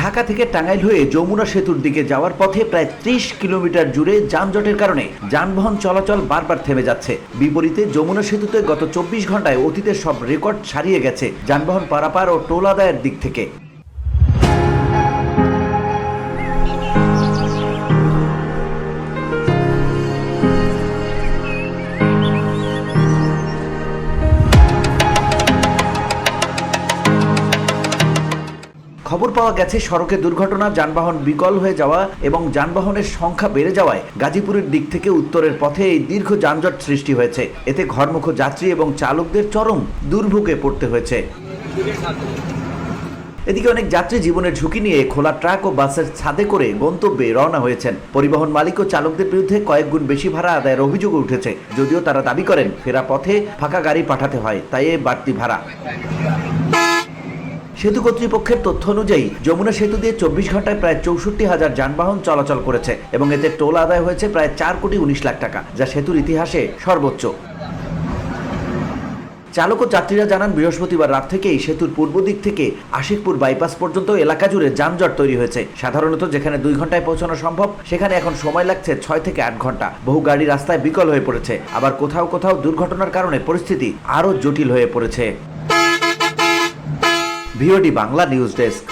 ঢাকা থেকে টাঙ্গাইল হয়ে যমুনা সেতুর দিকে যাওয়ার পথে প্রায় 30 কিলোমিটার জুড়ে যানজটের কারণে যানবাহন চলাচল বারবার থেমে যাচ্ছে। বিপরীতে যমুনা সেতুতে গত 24 ঘন্টায় অতীতের সব রেকর্ড ছাড়িয়ে গেছে যানবাহন পারাপার ও টোল আদায়ের দিক থেকে। খবর পাওয়া গেছে সড়কে দুর্ঘটনা, যানবাহন বিকল হয়ে যাওয়া এবং যানবাহনের সংখ্যা বেড়ে যাওয়ায় গাজীপুরের দিক থেকে উত্তরের পথে এই দীর্ঘ যানজট সৃষ্টি হয়েছে। এতে ঘরমুখ যাত্রী এবং চালকদের চরম দুর্ভোগে পড়তে হয়েছে। এদিকে অনেক যাত্রী জীবনের ঝুঁকি নিয়ে খোলা ট্রাক ও বাসের ছাদে করে গন্তব্যে রওনা হয়েছেন। পরিবহন মালিক ও চালকদের বিরুদ্ধে কয়েক গুণ বেশি ভাড়া আদায়ের অভিযোগ উঠেছে, যদিও তারা দাবি করেন ফেরা পথে ফাঁকা গাড়ি পাঠাতে হয়, তাই এ বাড়তি ভাড়া। সেতু কর্তৃপক্ষের তথ্য অনুযায়ী যমুনা সেতু দিয়ে 24 ঘন্টায় প্রায় 64,000 যানবাহন চলাচল করেছে এবং এতে টোল আদায় হয়েছে প্রায় 4,19,00,000 টাকা, যা সেতুর ইতিহাসে সর্বোচ্চ। চালক ও যাত্রীরা জানান, বৃহস্পতিবার রাত থেকেই সেতুর পূর্ব দিক থেকে আশিকপুর বাইপাস পর্যন্ত এলাকা জুড়ে যানজট তৈরি হয়েছে। সাধারণত যেখানে 2 ঘন্টায় পৌঁছানো সম্ভব, সেখানে এখন সময় লাগছে 6 থেকে 8 ঘন্টা। বহু গাড়ি রাস্তায় বিকল হয়ে পড়েছে, আবার কোথাও কোথাও দুর্ঘটনার কারণে পরিস্থিতি আরও জটিল হয়ে পড়েছে। VOD Bangla news desk.